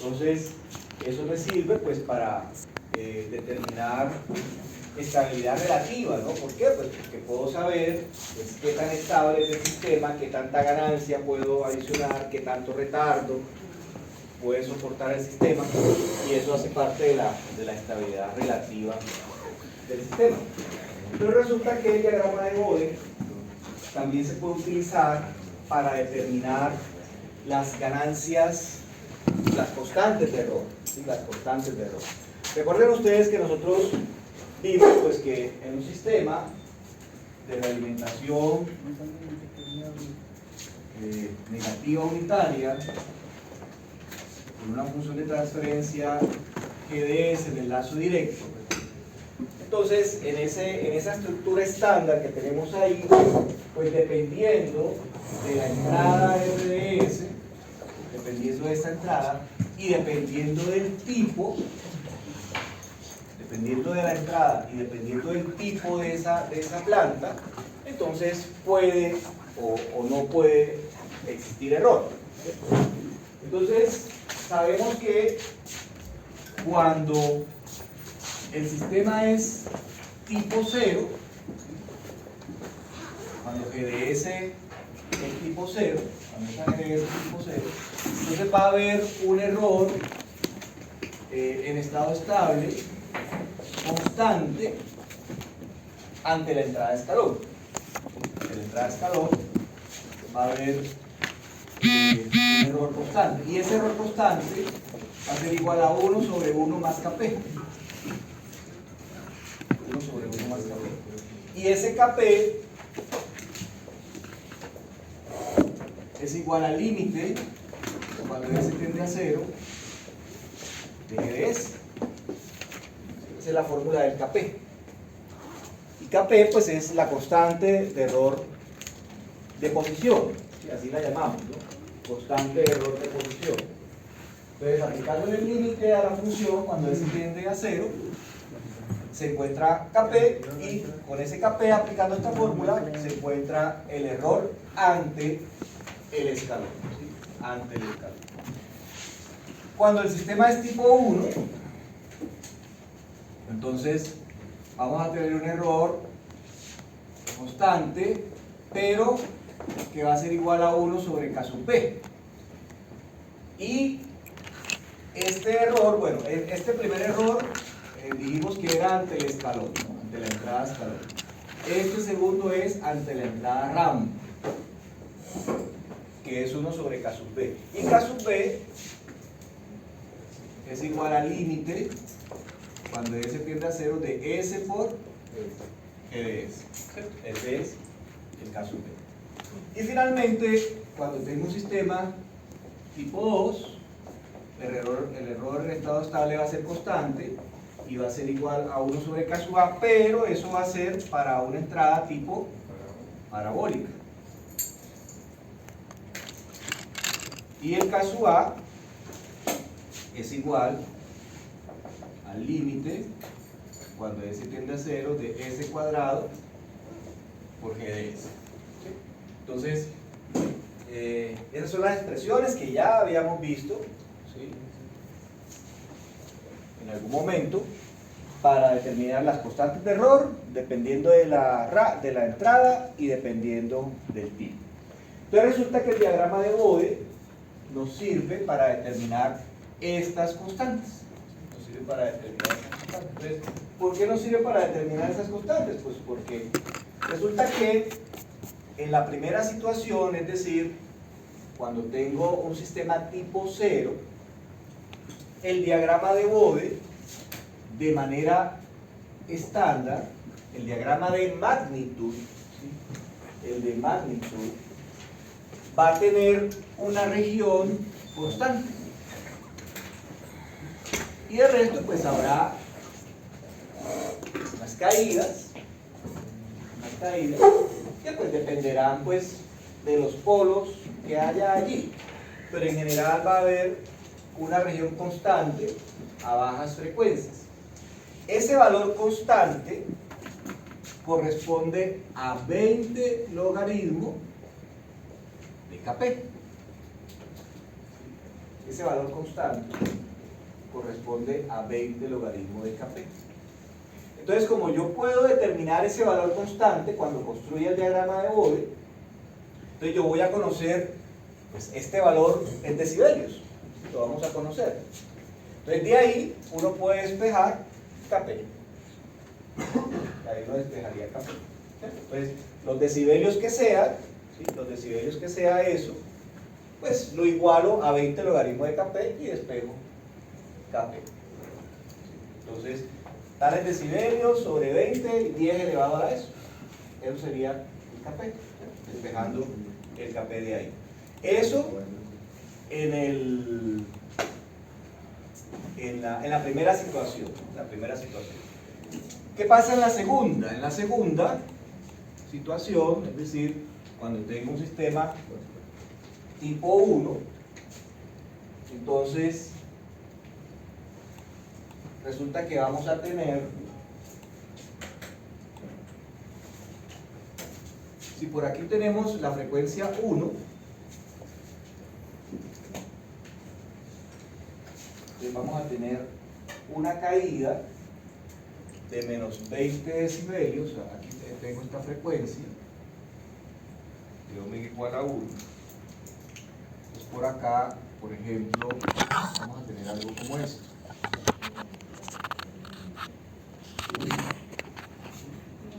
Entonces, eso me sirve pues para determinar estabilidad relativa, ¿no? ¿Por qué? Pues porque puedo saber pues, qué tan estable es el sistema, qué tanta ganancia puedo adicionar, qué tanto retardo puede soportar el sistema, y eso hace parte de la estabilidad relativa del sistema. Pero resulta que el diagrama de Bode también se puede utilizar para determinar las ganancias, las constantes de error, ¿sí? Las constantes de error. Recuerden ustedes que nosotros vimos pues, que en un sistema de realimentación negativa unitaria, con una función de transferencia GDS en el lazo directo, entonces en esa estructura estándar que tenemos ahí, pues dependiendo de la entrada RDS, dependiendo de esta entrada y dependiendo del tipo, dependiendo de la entrada y dependiendo del tipo de esa planta, entonces puede o no puede existir error. Entonces sabemos que cuando el sistema es tipo 0, cuando GDS es tipo 0, cuando esa GDS es tipo 0, entonces va a haber un error en estado estable constante ante la entrada de escalón. Ante la entrada de escalón va a haber un error constante, y ese error constante va a ser igual a 1 sobre 1 más Kp. 1 sobre 1 más Kp. Y ese Kp es igual al límite, cuando S tiende a 0, de GDS. Esa es la fórmula del Kp. Y Kp pues es la constante de error de posición, ¿sí? Así la llamamos, ¿no? Constante de error de posición. Entonces, aplicando el límite a la función, cuando S tiende a 0, se encuentra Kp, y con ese Kp, aplicando esta fórmula, se encuentra el error ante el escalón, ¿sí? Ante el escalón. Cuando el sistema es tipo 1, entonces vamos a tener un error constante, pero que va a ser igual a 1 sobre K sub P. Y este error, bueno, este primer error dijimos que era ante el escalón, ¿no? Ante la entrada escalón. Este segundo es ante la entrada RAM, que es 1 sobre K sub B. Y K sub B es igual al límite, cuando S tiende a 0, de S por GDS. Ese es el K sub B. Y finalmente, cuando tengo un sistema tipo 2, el error en estado estable va a ser constante y va a ser igual a 1 sobre K sub A, pero eso va a ser para una entrada tipo parabólica. Y el K sub A es igual al límite, cuando S tiende a 0, de S cuadrado por GDS. ¿Sí? Entonces, esas son las expresiones que ya habíamos visto, ¿sí? En algún momento, para determinar las constantes de error, dependiendo de la entrada y dependiendo del tipo. Entonces resulta que el diagrama de Bode nos sirve para determinar estas constantes. Nos sirve para determinar estas constantes. Entonces, ¿por qué nos sirve para determinar esas constantes? Pues porque resulta que en la primera situación, es decir, cuando tengo un sistema tipo 0, el diagrama de Bode, de manera estándar, el diagrama de magnitud, ¿sí? El de magnitud, va a tener una región constante. Y el resto, pues habrá unas caídas que pues dependerán pues de los polos que haya allí. Pero en general va a haber una región constante a bajas frecuencias. Ese valor constante corresponde a 20 logaritmos de Kp. ese valor constante corresponde a 20 logaritmo de Kp. Entonces, como yo puedo determinar ese valor constante cuando construya el diagrama de Bode, entonces yo voy a conocer pues, este valor en decibelios. Lo vamos a conocer. Entonces, de ahí uno puede despejar Kp. Ahí uno despejaría Kp. Entonces, los decibelios que sea, ¿sí? Los decibelios que sea eso, pues lo igualo a 20 logaritmo de Kp y despejo Kp. Entonces, tales decibelios sobre 20 y 10 elevado a eso. Eso sería el Kp, despejando el Kp de ahí. Eso en la primera situación. ¿Qué pasa en la segunda? En la segunda situación, es decir, cuando tengo un sistema tipo 1, entonces resulta que vamos a tener, si por aquí tenemos la frecuencia 1, entonces vamos a tener una caída de menos 20 decibelios. Aquí tengo esta frecuencia de omega igual a 1. Entonces por acá, por ejemplo, vamos a tener algo como esto.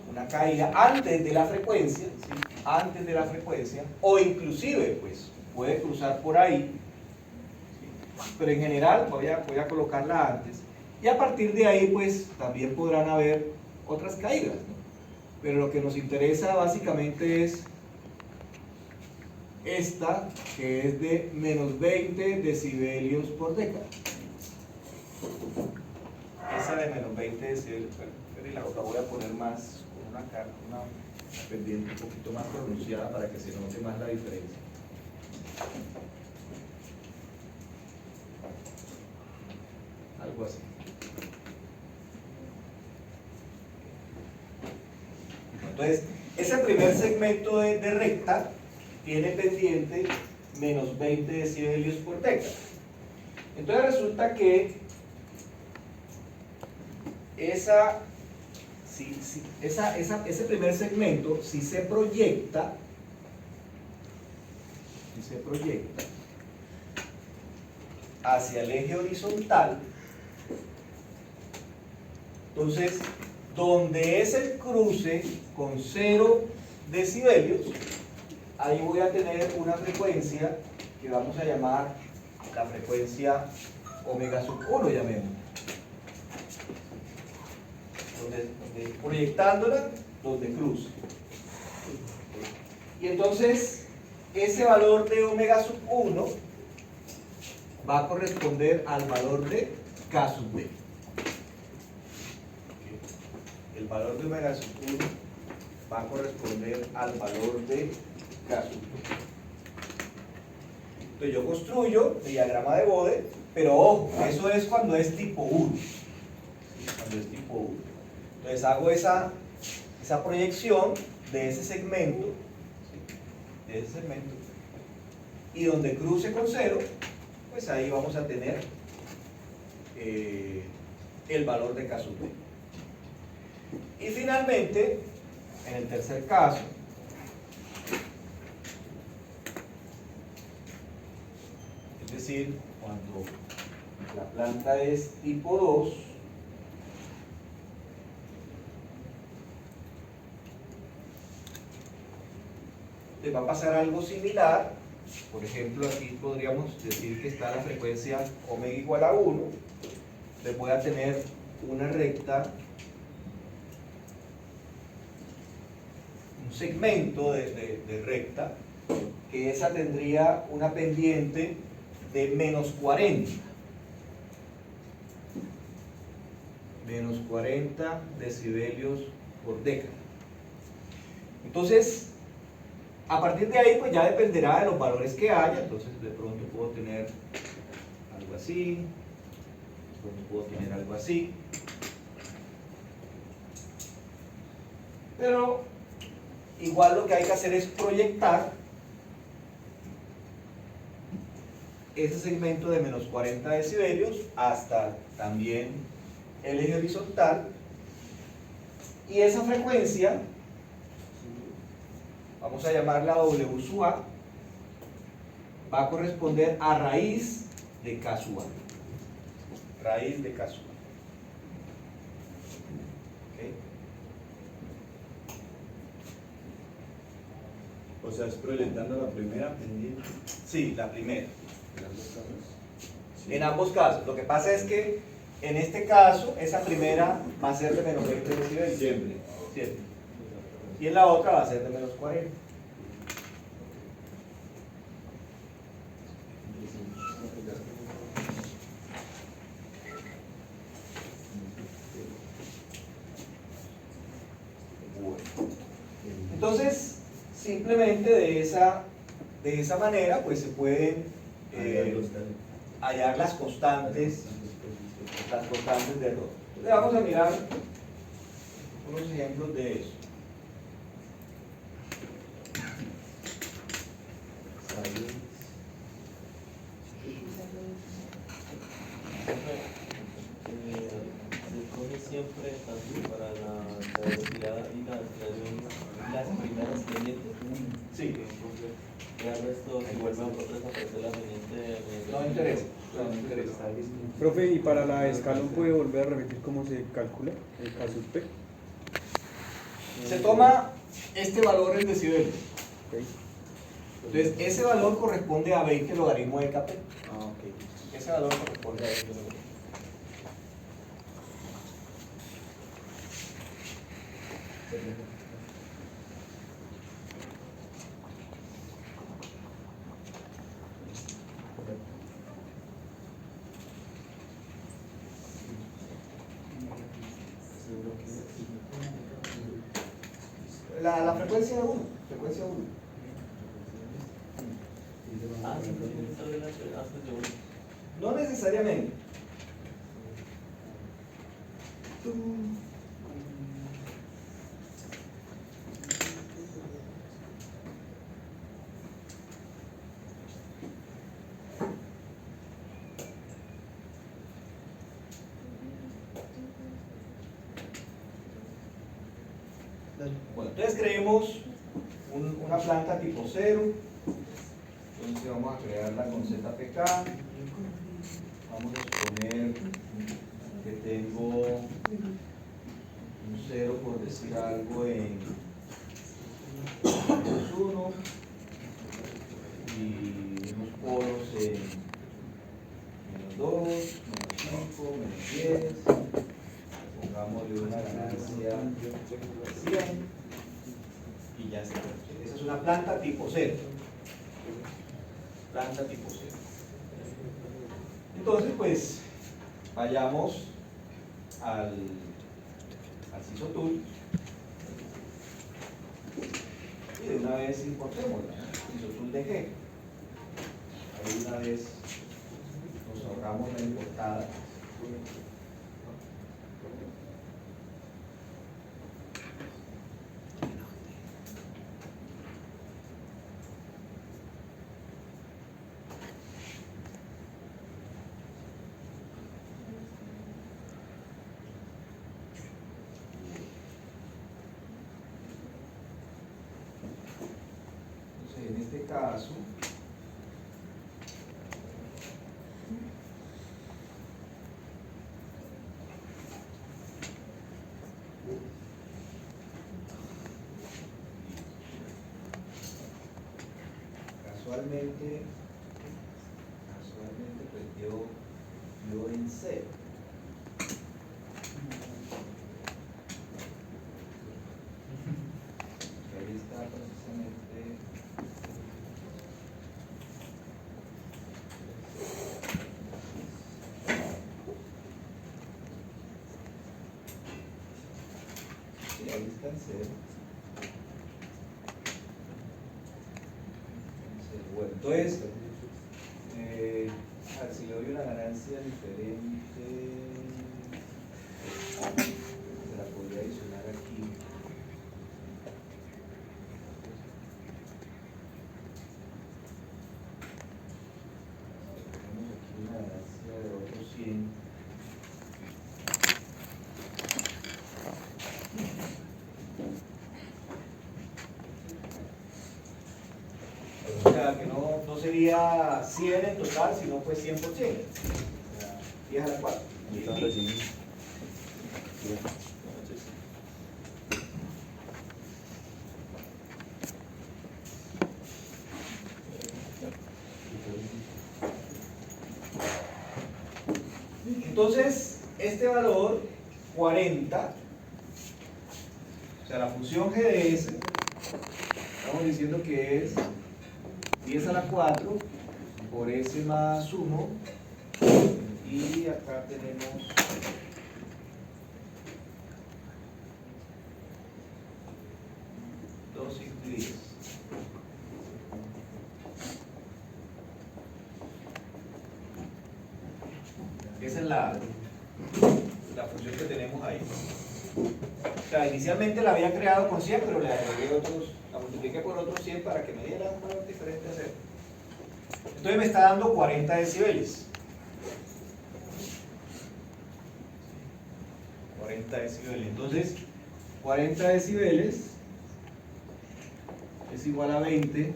Una caída antes de la frecuencia, ¿sí? Antes de la frecuencia, o inclusive pues puede cruzar por ahí, ¿sí? Pero en general voy a colocarla antes, y a partir de ahí pues también podrán haber otras caídas, ¿no? Pero lo que nos interesa básicamente es esta, que es de menos 20 decibelios por década. Esa de menos 20 decibelios, pero la voy a poner más con una pendiente un poquito más pronunciada para que se note más la diferencia. Algo así. Entonces, ese primer segmento de recta tiene pendiente menos 20 decibelios por década. Entonces resulta que ese primer segmento, si se proyecta hacia el eje horizontal, entonces, donde es el cruce con 0 decibelios, ahí voy a tener una frecuencia que vamos a llamar la frecuencia omega sub 1, llamémosla. Proyectándola donde cruce. Y entonces, ese valor de omega sub 1 va a corresponder al valor de K sub B. El valor de omega sub 1 va a corresponder al valor de K sub B. Entonces yo construyo el diagrama de Bode, pero ojo, eso es cuando es tipo 1. Cuando es tipo 1. Entonces hago esa proyección de ese segmento, ¿sí? Y donde cruce con 0, pues ahí vamos a tener el valor de K sub B. Y finalmente, en el tercer caso, es decir, cuando la planta es tipo 2, le va a pasar algo similar. Por ejemplo, aquí podríamos decir que está la frecuencia omega igual a 1, le voy a tener una recta, un segmento de recta, que esa tendría una pendiente de menos 40 decibelios por década. Entonces, a partir de ahí, pues ya dependerá de los valores que haya. Entonces, de pronto puedo tener algo así, de pronto puedo tener algo así. Pero igual lo que hay que hacer es proyectar ese segmento de menos 40 decibelios hasta también el eje horizontal, y esa frecuencia vamos a llamarla W sub A, va a corresponder a raíz de K sub A. Raíz de K sub A. ¿Okay? O sea, es proyectando la primera pendiente. Sí, la primera. En ambos casos. Sí. En ambos casos. Lo que pasa es que en este caso, esa primera va a ser de menos 20 decibelios. Siempre. Siempre. Y en la otra va a ser de menos 40. Entonces, simplemente de esa manera, pues se pueden hallar las constantes de error. Entonces, vamos a mirar unos ejemplos de eso. Se coge siempre tanto para la velocidad y la aceleración las primeras pendientes. Sí. Ya el resto, si vuelve otra vez a aparecer la pendiente. No interesa. No interesa. Profe, y para la escalón puede volver a repetir cómo se calcula el K sub P. Se toma este valor en decibelios. Okay. Entonces, ese valor corresponde a 20 logaritmo de KP. Ah, ok. Ese valor corresponde a 20 logaritmo. La frecuencia de 1. Frecuencia 1. Ah, sí, tiene que salir antes de uno. No necesariamente. Bueno, entonces creemos una planta tipo 0. Entonces vamos a crearla con ZPK. Vamos a suponer que tengo un 0, por decir algo, en menos 1 y unos polos en menos 2, menos 5, menos 10. Pongámosle una ganancia de 100 y ya está. Esa es una planta tipo 0. Planta tipo 0. Entonces, pues, vayamos al Sysotool y de una vez importémosla. Sysotool de G. Ahí una vez nos ahorramos la importada. En este caso, casualmente pues dio en 0. Ahí está precisamente. Sí, ahí está en 0. Bueno, entonces, a ver si le doy una ganancia diferente, se la podría adicionar aquí. sea que no sería 100 en total, sino pues 100%. O sea, 10 a la 4. Entonces, este valor 40, o sea, la función g de s, estamos diciendo que es 10 a la 4 por s más 1, y acá tenemos 2, 5 y 10. Esa es la función que tenemos ahí. O sea, inicialmente la había creado con 100, pero le agregué otros, la multipliqué por otros 100 para que me diera un valor diferente a 0. Entonces me está dando 40 decibeles. 40 decibeles. Entonces, 40 decibeles es igual a 20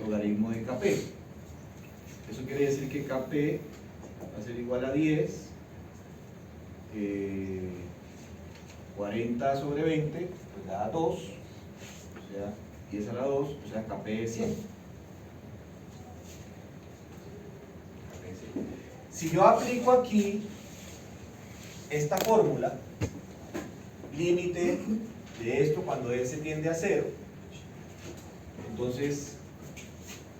logaritmo de Kp. Eso quiere decir que Kp va a ser igual a 10, 40 sobre 20, pues da 2, o sea, 10 a la 2, o sea, Kp es 100. Si yo aplico aquí esta fórmula, límite de esto cuando s tiende a 0, entonces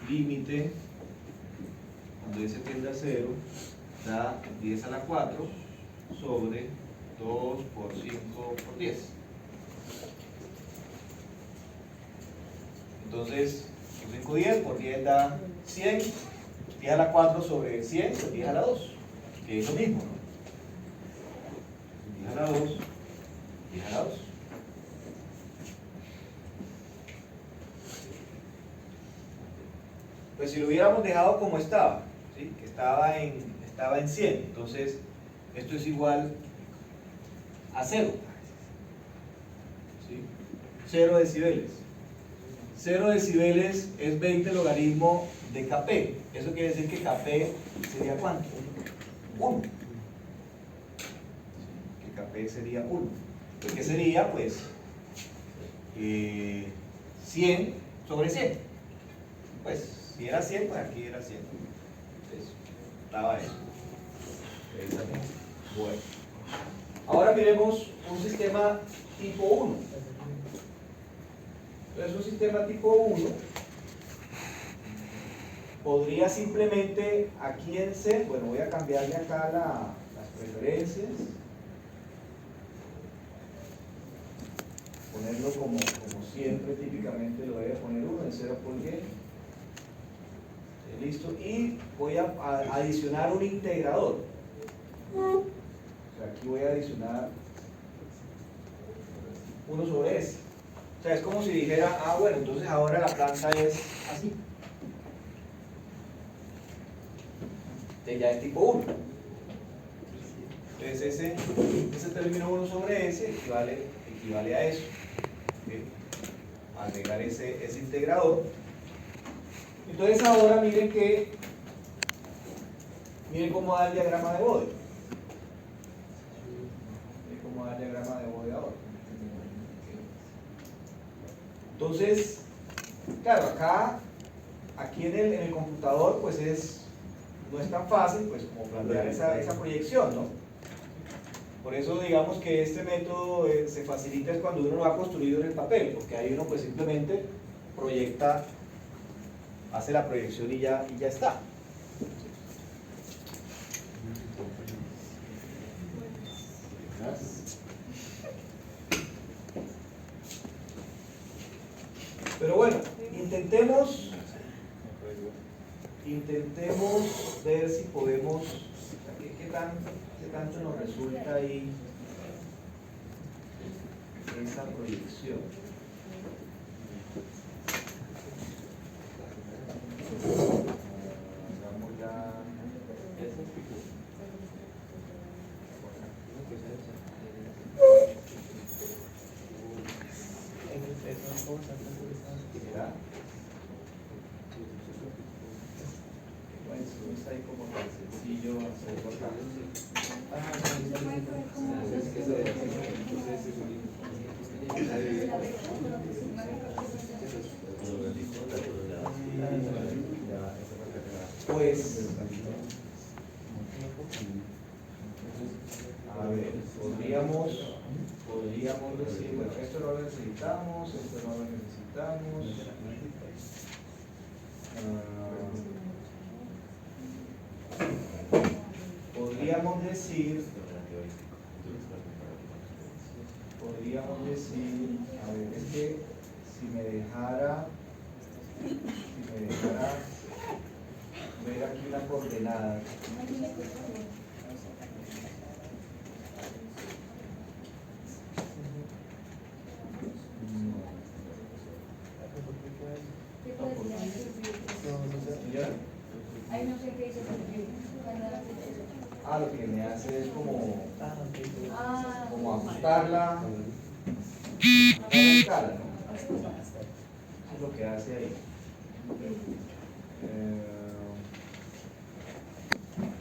límite cuando s tiende a 0 da 10 a la 4 sobre 2 por 5 por 10. Entonces, 5, 10 por 10 da 100, 10 a la 4 sobre 100, pues 10 a la 2, que es lo mismo, ¿no? 10 a la 2, 10 a la 2. Pues si lo hubiéramos dejado como estaba, ¿sí? Que estaba en 100, entonces esto es igual a 0. ¿Sí? 0 decibeles. 0 decibeles es 20 logaritmo de Kp. Eso quiere decir que Kp sería ¿cuánto? 1. Que Kp sería 1. Pues, ¿qué sería? Pues 100 sobre 100. Pues si era 100, pues aquí era 100. Entonces, estaba eso. Bueno. Ahora miremos un sistema tipo 1. Entonces, un sistema tipo 1 podría simplemente aquí en C, bueno, voy a cambiarle acá las preferencias, ponerlo como siempre típicamente lo debe poner 1, en 0 por y. Listo, y voy a adicionar un integrador. O sea, aquí voy a adicionar 1 sobre s. O sea, es como si dijera, ah, bueno, entonces ahora la planta es así. Entonces ya es tipo 1. Entonces ese término 1 sobre s equivale a eso. ¿Okay? Agregar ese integrador. Entonces ahora miren cómo da el diagrama de Bode. Miren cómo da el diagrama de Bode ahora. Entonces, claro, aquí en el computador pues no es tan fácil pues como plantear esa proyección, ¿no? Por eso digamos que este método se facilita es cuando uno lo ha construido en el papel, porque ahí uno pues simplemente proyecta, hace la proyección y ya está. Pero bueno, intentemos ver si podemos, qué tanto nos resulta ahí esa proyección. Hagamos ya. ¿Será? podríamos decir, bueno, esto no lo necesitamos, esto no lo necesitamos. Podríamos decir, a ver, es que si me dejara ver aquí una coordenada. ¿Señora? Ay, no sé qué dice. Lo que me hace es como ajustarla a la escala, ¿no? Eso es lo que hace ahí.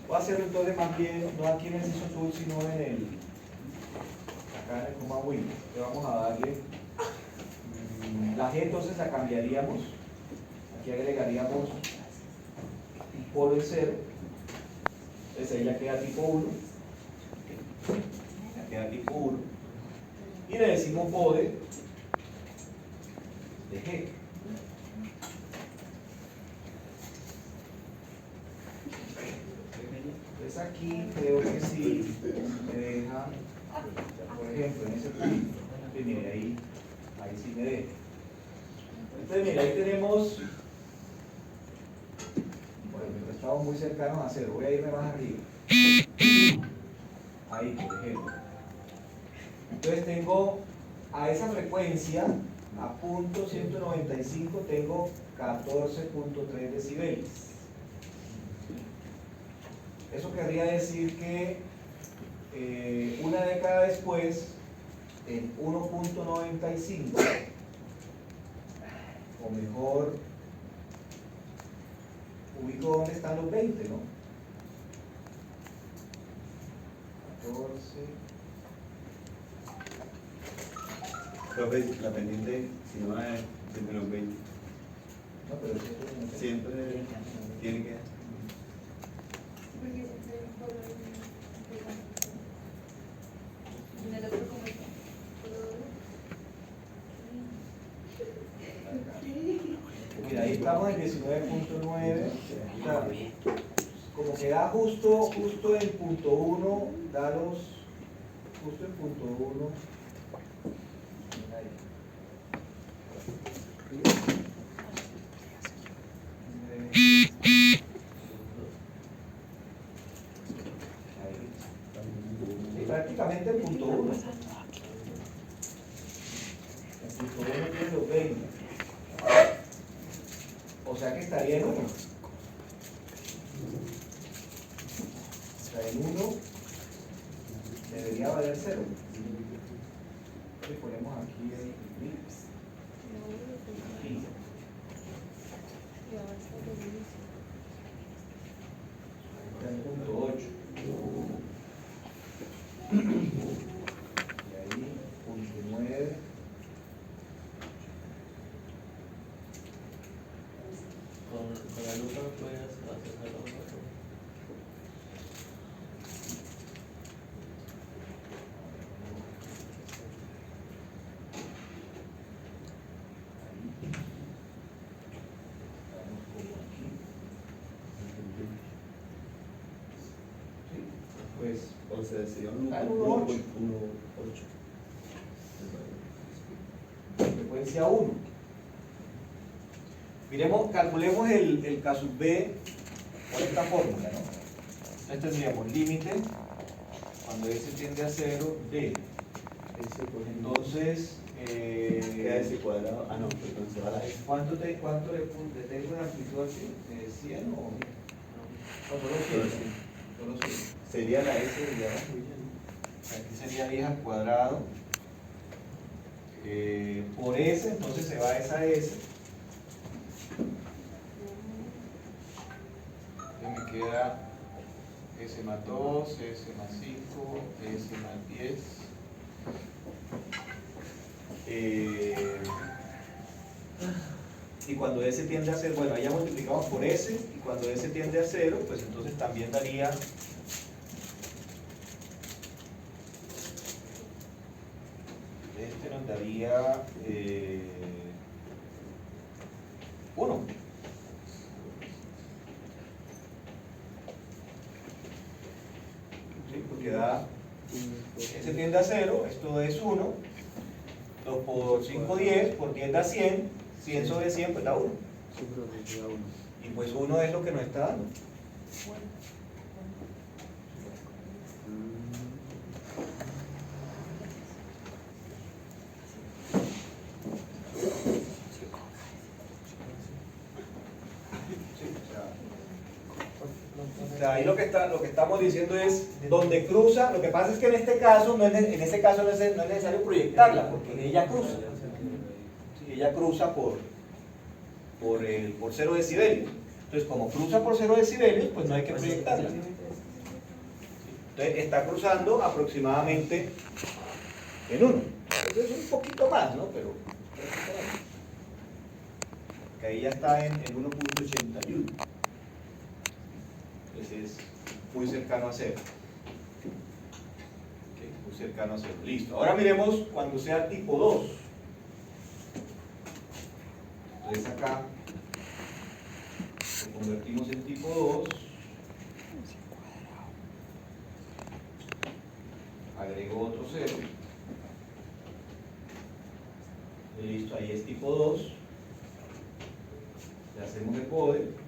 Voy a hacerlo entonces más bien, no aquí en el Scissor Tool, sino acá en el Command Windows. Le vamos a darle la G, entonces la cambiaríamos. Aquí agregaríamos un polo en 0. Entonces ahí ya queda tipo 1. Ya queda tipo 1. Y le decimos bode de G. Entonces aquí creo que sí me deja, por ejemplo, en ese punto, mire, ahí sí me deja. Entonces mira, ahí tenemos, bueno, estamos muy cercanos a 0, voy a irme más arriba. Ahí, por ejemplo. Entonces tengo a esa frecuencia, a punto 195, tengo 14.3 decibeles. Eso querría decir que una década después, en 1.95, o mejor, ubico dónde están los 20, ¿no? 14. Profe, la pendiente, si no es de menos 20, No, pero siempre tiene que. Mira, ahí estamos en 19.9. Como que da justo en punto 1, da los. Justo en punto 1. Y prácticamente el punto 1. El punto 1 tiene los 20. O sea que estaría en 1. O sea, en 1 debería valer 0. Y ponemos aquí el el punto 8. Y ahí, punto 9. Con la lupa puedes hacer la otra. Pues, O sea, sería un Ah, 1.8. frecuencia 1. Miremos, calculemos el K sub B con esta fórmula, ¿no? Entonces tendríamos límite, cuando S tiende a 0, D. Entonces, Queda ese cuadrado. Ah, no, perdón, se va a la S. ¿cuánto le tengo de amplitud aquí? ¿100 o? No, solo 100. Solo 100. Sería la S de abajo. Aquí sería 10 al cuadrado por S, entonces se va esa S. Entonces me queda S más 2, S más 5, S más 10. Y cuando S tiende a 0, bueno, ya multiplicamos por S, y cuando S tiende a 0, pues entonces también daría Este nos daría 1. ¿Sí? Porque da, ese tiende a 0, esto es 1, 2 por 5, 10, por 10 da 100, 100 sobre 100 pues da 1. Sí, profe, da uno. Y pues 1 es lo que nos está dando. O sea, ahí lo que estamos diciendo es donde cruza. Lo que pasa es que en este caso no es necesario proyectarla porque ella cruza. Sí, ella cruza por 0 decibelios. Entonces, como cruza por 0 decibelios, pues no hay que proyectarla. Entonces, está cruzando aproximadamente en 1. Entonces, es un poquito más, ¿no? Pero que ahí ya está en 1.81. Entonces es muy cercano a 0. Okay, muy cercano a 0. Listo. Ahora miremos cuando sea tipo 2. Entonces acá lo convertimos en tipo 2. Agrego otro 0. Y listo, ahí es tipo 2. Le hacemos el bode.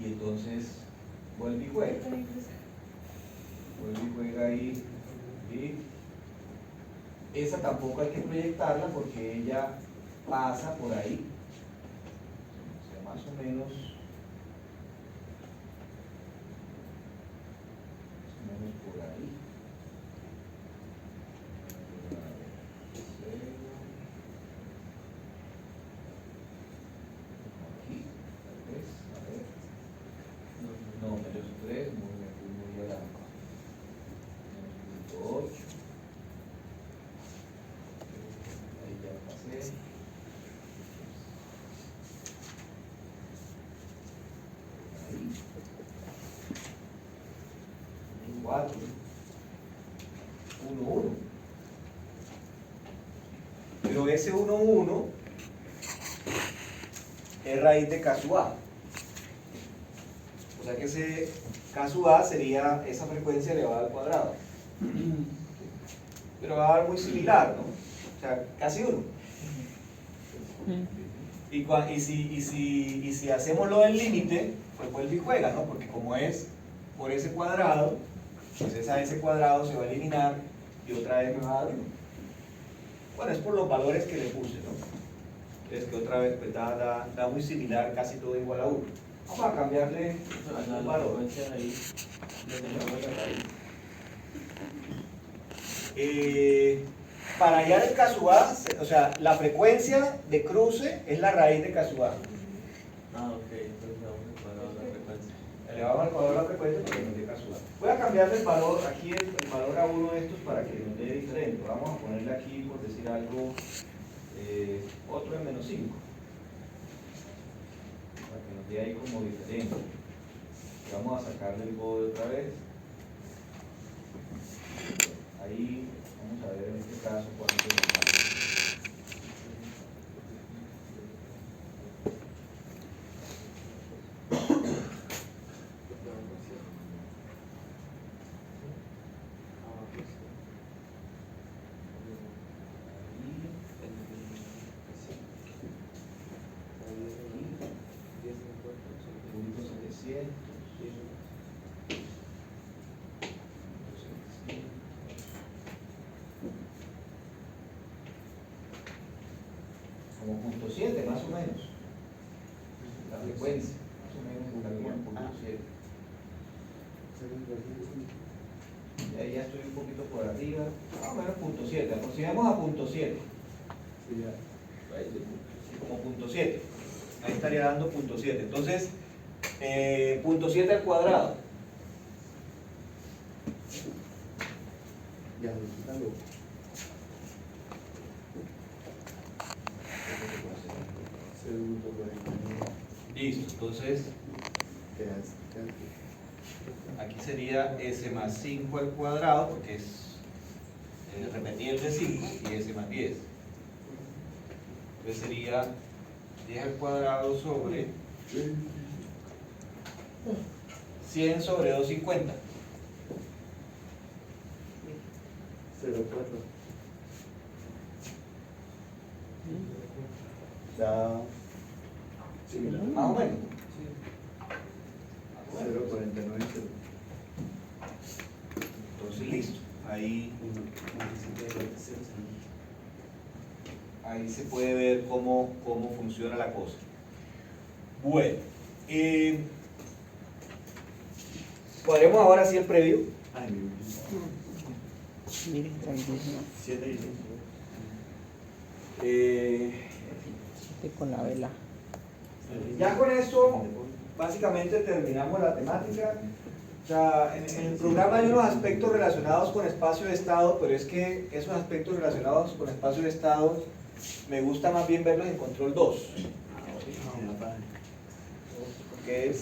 Y entonces vuelve y juega. Vuelve y juega ahí. ¿Sí? Esa tampoco hay que proyectarla porque ella pasa por ahí. O sea, más o menos por ahí. Aquí, tal vez, a ver. No, menos 3, muy adelante. Menos 8. Ahí ya pasé. Ahí. 4. 1, 1. Pero ese 1, 1 es raíz de K sub A. O sea que ese K sub A sería esa frecuencia elevada al cuadrado. Pero va a dar muy similar, ¿no? O sea, casi 1. Y si hacemos lo del límite, pues vuelve y juega, ¿no? Porque como es por ese cuadrado, pues ese cuadrado se va a eliminar y otra vez me va a dar 1. Bueno, es por los valores que le puse, ¿no? Entonces que otra vez pues da muy similar, casi todo igual a 1. Vamos a cambiarle La un valor. frecuencia ahí, le tenemos la raíz. Para hallar el K sub A, o sea, la frecuencia de cruce es la raíz de K sub A. Ok, entonces vamos a cuadrar la frecuencia. Elevamos al cuadrado la frecuencia para que nos dé K sub A. Voy a cambiarle el valor, aquí el valor a uno de estos para que nos dé diferente. Vamos a ponerle aquí, por decir algo, otro de menos 5. Para que nos dé ahí como diferente. Y vamos a sacarle el bode otra vez. Ahí vamos a ver en este caso cuánto nos da. Punto 700. Como punto 7 más o menos. La frecuencia, más o menos está como en punto 7. Y ahí ya estoy un poquito por arriba, más o menos punto 7. Aproximemos a punto 7. Sí, como punto 7. Ahí estaría dando punto 7. Entonces, punto 7 al cuadrado. Ya, quítalo. Listo, entonces Aquí sería s más 5 al cuadrado, porque es repetir de 5, y s más 10. Entonces sería 10 al cuadrado sobre 100 sobre 250. 0,4. Da similar. Más o menos. 0,49. Entonces listo. Ahí se puede ver cómo funciona la cosa. Bueno, podremos ahora hacer el previo. Ay, mi Miren, grandísimo. 7 y 5. Este con la vela. Ya con eso, básicamente terminamos la temática. O sea, en el programa hay unos aspectos relacionados con espacio de estado, pero es que esos aspectos relacionados con espacio de estado me gusta más bien verlos en control 2. Porque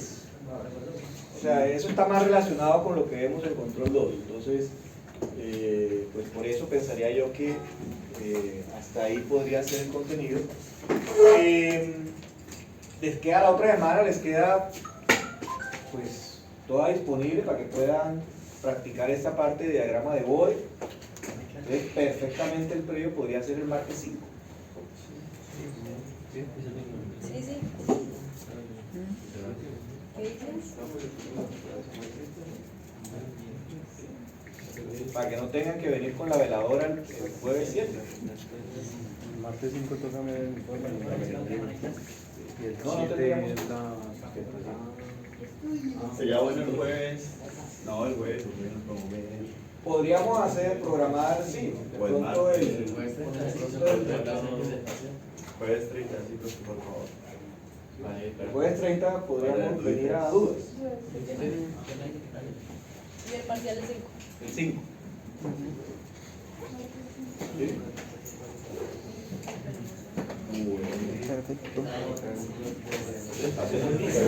o sea, eso está más relacionado con lo que vemos en control 2. Entonces, pues por eso pensaría yo que hasta ahí podría ser el contenido. Les queda la otra semana, les queda pues toda disponible para que puedan practicar esta parte de diagrama de Bode. Entonces, perfectamente el previo podría ser el martes 5. Sí, sí. ¿Qué dices? Para que no tengan que venir con la veladora el jueves 7. El martes 5 toca el informe. Y el No, no 7 tendríamos. es la... Sería bueno el jueves. No, el jueves. Podríamos programar, sí, de Pues pronto martes, el jueves 30, sí, por favor. el jueves 30 podríamos venir a dudas. Y el parcial es 5. El 5. ¿Sí? Perfecto. Entonces,